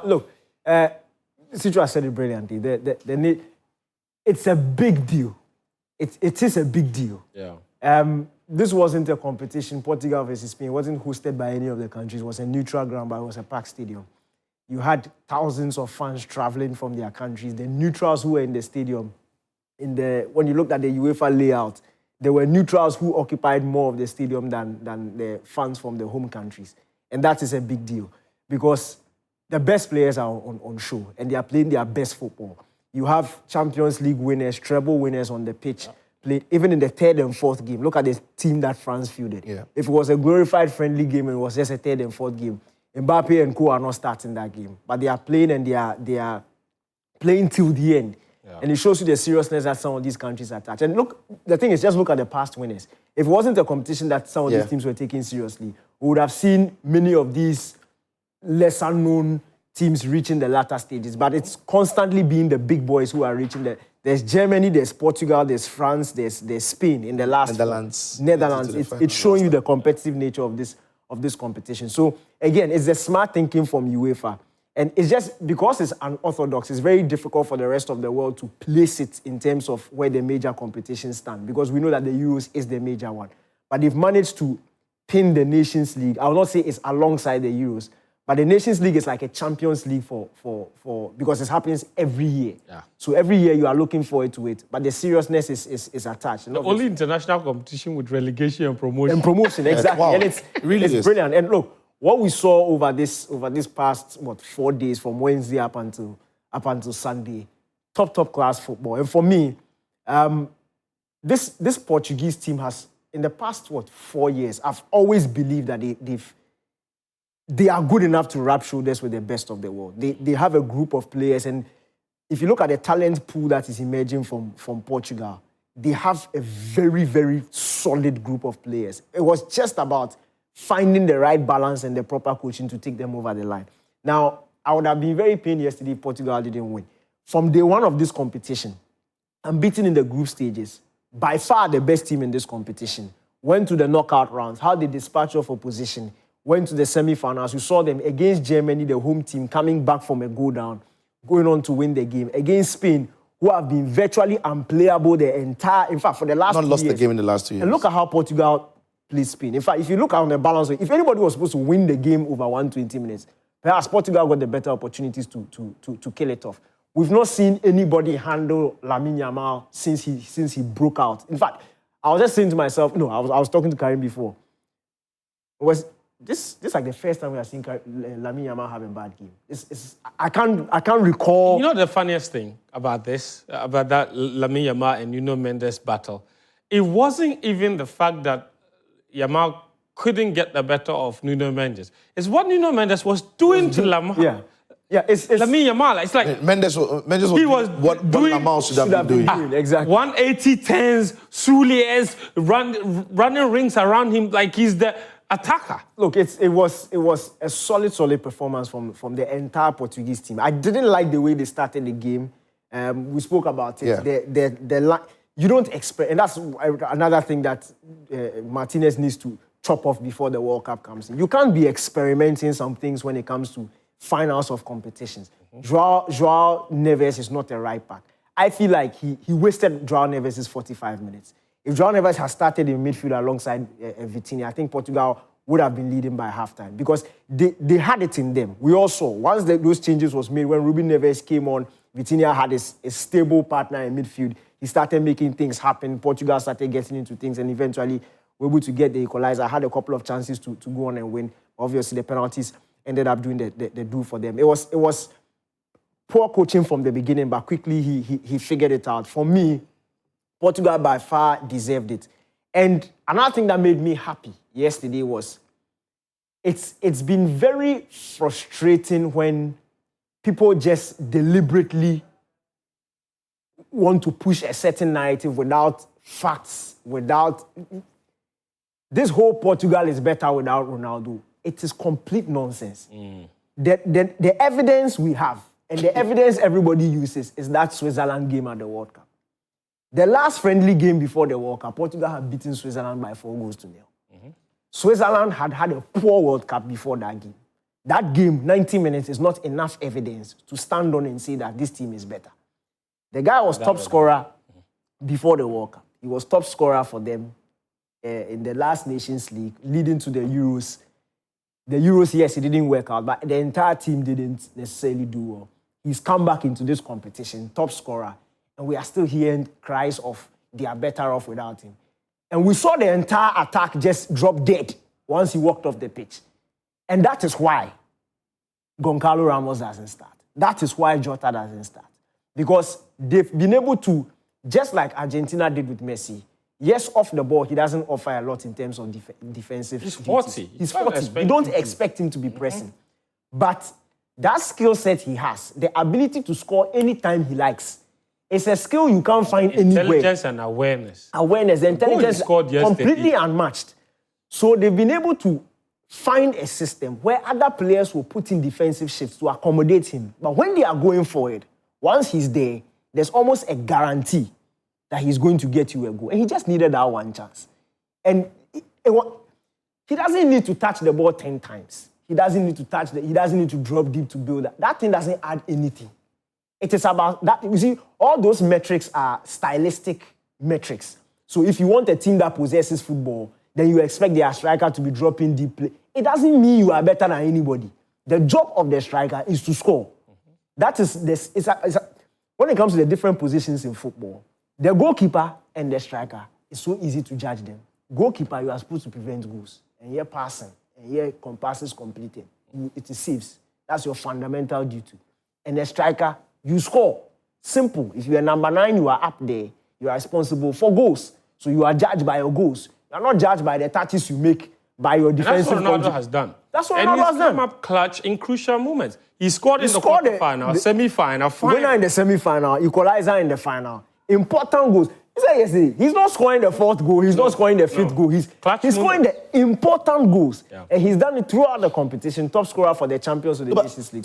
Look, Citra said it brilliantly. It's a big deal. It is a big deal. Yeah. This wasn't a competition. Portugal versus Spain. It wasn't hosted by any of the countries. It was a neutral ground, but it was a packed stadium. You had thousands of fans traveling from their countries. The neutrals who were in the stadium, when you looked at the UEFA layout, there were neutrals who occupied more of the stadium than the fans from the home countries. And that is a big deal because the best players are on show and they are playing their best football. You have Champions League winners, treble winners on the pitch, played even in the third and fourth game. Look at the team that France fielded. Yeah. If it was a glorified friendly game and it was just a third and fourth game, Mbappe and co are not starting that game. But they are playing and they are playing till the end. Yeah. And it shows you the seriousness that some of these countries attach. And look, the thing is, just look at the past winners. If it wasn't a competition that some of these teams were taking seriously, we would have seen many of these lesser known teams reaching the latter stages. But it's constantly being the big boys who are reaching there's Germany, there's Portugal, there's France, there's Spain in the last Netherlands. It's showing you the competitive nature of this competition. So again, it's the smart thinking from UEFA. And it's just because it's unorthodox, it's very difficult for the rest of the world to place it in terms of where the major competitions stand, because we know that the Euros is the major one. But they've managed to pin the Nations League. I will not say it's alongside the Euros, but the Nations League is like a Champions League because it happens every year. Yeah. So every year you are looking forward to it, but the seriousness is attached. The only international competition with relegation and promotion. And promotion, exactly. Wow. And it's brilliant. And look, what we saw over this past 4 days, from Wednesday up until Sunday, top class football. And for me, this Portuguese team has, in the past 4 years, I've always believed that they are good enough to rub shoulders with the best of the world. They have a group of players, and if you look at the talent pool that is emerging from Portugal, they have a very, very solid group of players. It was just about finding the right balance and the proper coaching to take them over the line. Now, I would have been very pained yesterday if Portugal didn't win. From day one of this competition, unbeaten in the group stages, by far the best team in this competition, went to the knockout rounds, how they dispatched off opposition, went to the semi-finals. You saw them against Germany, the home team, coming back from a go down, going on to win the game. Against Spain, who have been virtually unplayable in fact, for the last 2 years. Not lost the game in the last 2 years. And look at how Portugal plays Spain. In fact, if you look on the balance, if anybody was supposed to win the game over 120 minutes, perhaps Portugal got the better opportunities to kill it off. We've not seen anybody handle Lamine Yamal since he broke out. In fact, I was just saying to myself, I was talking to Karim before. Was this like the first time we have seen Lamine Yamal have a bad game? I can't recall. You know the funniest thing about that Lamine Yamal and Nuno Mendes battle? It wasn't even the fact that Yamal couldn't get the better of Nuno Mendes. It's what Nuno Mendes was doing to Lamine. Yeah, it's Lamine Yamal. It's like Mendes was what Yamal should have been doing. Exactly. 180 10s, Souliers, running rings around him like he's the attacker. Look, it was a solid performance from the entire Portuguese team. I didn't like the way they started the game. We spoke about it. Yeah. You don't expect, and that's another thing that Martinez needs to chop off before the World Cup comes in. You can't be experimenting some things when it comes to finals of competitions. Joao Neves is not a right back. I feel like he wasted Joao Neves' 45 minutes. If Joao Neves had started in midfield alongside Vitinha, I think Portugal would have been leading by halftime because they had it in them. We all saw, once those changes was made, when Ruben Neves came on, Vitinha had a stable partner in midfield. He started making things happen. Portugal started getting into things and eventually were able to get the equalizer. Had a couple of chances to go on and win. Obviously, the penalties ended up doing the do for them. It was poor coaching from the beginning, but quickly he figured it out. For me, Portugal by far deserved it. And another thing that made me happy yesterday was it's been very frustrating when people just deliberately want to push a certain narrative without facts, without... This whole Portugal is better without Ronaldo. It is complete nonsense. The evidence we have, and the evidence everybody uses, is that Switzerland game at the World Cup. The last friendly game before the World Cup, Portugal had beaten Switzerland by 4-0. Switzerland had a poor World Cup before that game. that game, 90 minutes, is not enough evidence to stand on and say that this team is better. The guy was top scorer before the World Cup. He was top scorer for them in the last Nations League, leading to the Euros. The Euros, yes, it didn't work out, but the entire team didn't necessarily do well. He's come back into this competition, top scorer, and we are still hearing cries of they are better off without him. And we saw the entire attack just drop dead once he walked off the pitch. And that is why Goncalo Ramos doesn't start. That is why Jota doesn't start. Because they've been able to, just like Argentina did with Messi, yes, off the ball, he doesn't offer a lot in terms of defensive. He's 40. He's 40. You don't expect him to be pressing. But that skill set he has, the ability to score anytime he likes, it's a skill you can't find anywhere. Intelligence and awareness. Awareness, the intelligence, completely unmatched. So they've been able to find a system where other players will put in defensive shifts to accommodate him. But when they are going forward, once he's there, there's almost a guarantee that he's going to get you a goal. And he just needed that one chance. And he doesn't need to touch the ball 10 times. He doesn't need to he doesn't need to drop deep to build that. That thing doesn't add anything. It is about that. You see, all those metrics are stylistic metrics. So if you want a team that possesses football, then you expect their striker to be dropping deep play. It doesn't mean you are better than anybody. The job of the striker is to score. That is this. When it comes to the different positions in football, the goalkeeper and the striker, it's so easy to judge them. Goalkeeper, you are supposed to prevent goals. And you're passing. And you're passes completed. It is saves. That's your fundamental duty. And the striker, you score. Simple. If you're number 9, you are up there. You are responsible for goals. So you are judged by your goals. You are not judged by the touches you make, by your defensive. And that's what Ronaldo has done. That's what Ronaldo has done. And he's come up clutch in crucial moments. He scored in the quarterfinal, semi-final, final. Winner in the semi-final, equalizer in the final. Important goals. He said yesterday, he's not scoring the 4th goal. He's not scoring the 5th goal. He's scoring the important goals. Yeah. And he's done it throughout the competition. Top scorer for the champions of the Nations League.